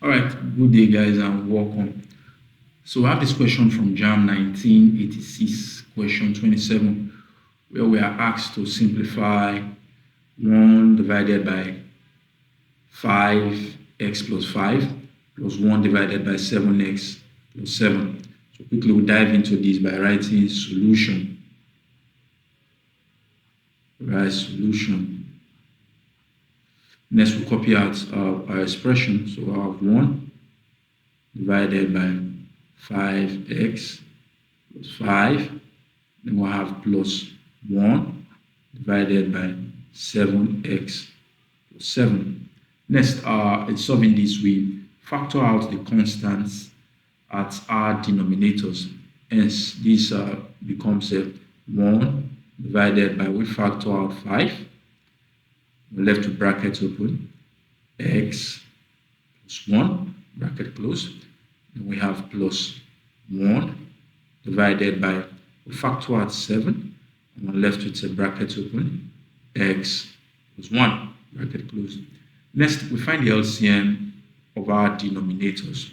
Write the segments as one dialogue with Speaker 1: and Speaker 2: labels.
Speaker 1: All right, good day, guys, and welcome. So, I have this question from JAM 1986, question 27, where we are asked to simplify 1 divided by 5x plus 5 plus 1 divided by 7x plus 7. So, quickly we dive into this by writing solution. Write solution. Next, we copy out our expression. So, I have 1 divided by 5x plus 5. Then we'll have plus 1 divided by 7x plus 7. Next, in solving this, we factor out the constants at our denominators. Hence, this becomes a 1 divided by, we factor out 5. We're left with bracket open, x plus 1, bracket close. And we have plus 1 divided by, we factor out 7. And we're left with a bracket open, x plus 1, bracket close. Next, we find the LCM of our denominators,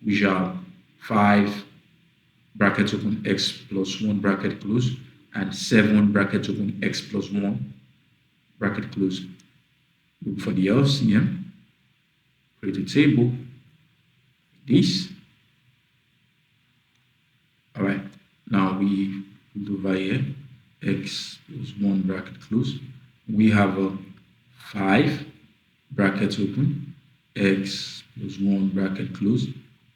Speaker 1: which are 5 bracket open x plus 1 bracket close and 7 bracket open x plus 1 bracket close. Look for the LCM, create a table like this. All right, now we put over here x plus 1 bracket close. We have a 5 bracket open x plus 1 bracket close,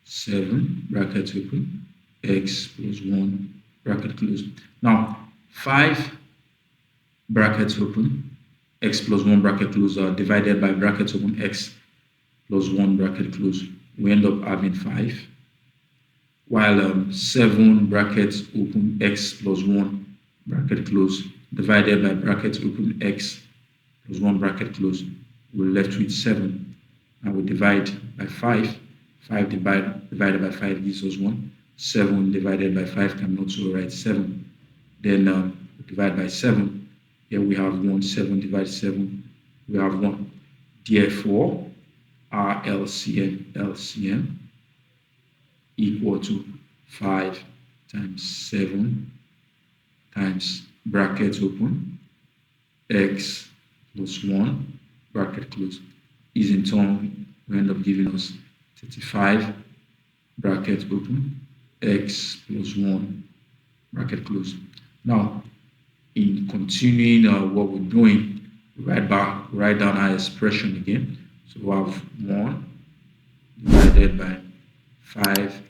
Speaker 1: 7 bracket open x plus 1 bracket close. Now 5 brackets open x plus 1 bracket close are divided by bracket open x plus 1 bracket close. We end up having 5, while 7 brackets open x plus 1 bracket close divided by bracket open x plus 1 bracket close, we're left with 7. And we divide by 5. 5 divided by 5 gives us 1. 7 divided by 5 can also write 7. Then we divide by 7. Here we have 1. 7 divided 7, we have 1. Therefore, our LCM equal to 5 times 7 times bracket open x plus 1 bracket close is in turn will end up giving us 35 bracket open x plus 1 bracket close. Now, in continuing what we're doing, write down our expression again. So we have 1 divided by 5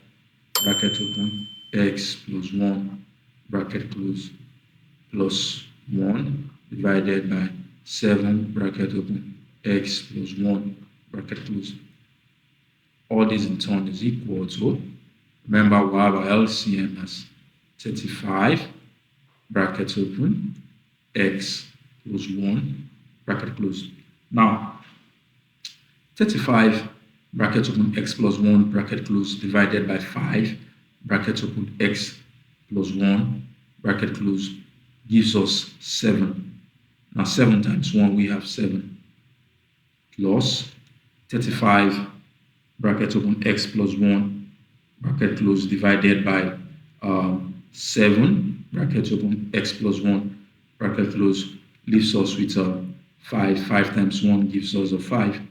Speaker 1: bracket open x plus 1 bracket close plus 1 divided by 7 bracket open x plus 1 bracket close. All this in turn is equal to, remember we have our LCM as 35 bracket open x plus 1 bracket close. Now 35 bracket open x plus 1 bracket close divided by 5 bracket open x plus 1 bracket close gives us 7. Now 7 times 1, we have 7, plus 35 bracket open x plus 1 bracket close divided by 7 bracket open x plus 1 bracket close leaves us with 5. 5 times 1 gives us a 5.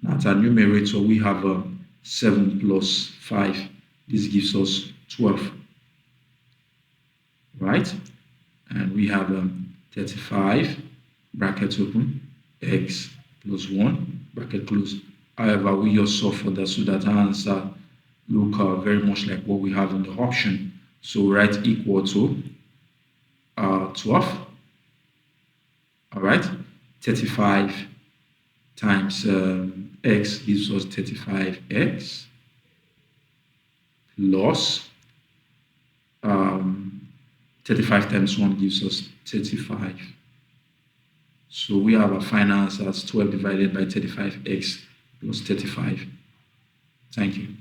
Speaker 1: Now at our numerator, we have 7 plus 5. This gives us 12. Right? And we have 35 bracket open x plus 1 bracket close. However, we just solve for that so that our answer look very much like what we have in the option. So write equal to 12. All right, 35 times x gives us 35x plus 35 times 1 gives us 35. So we have a final answer as 12 divided by 35x plus 35. Thank you.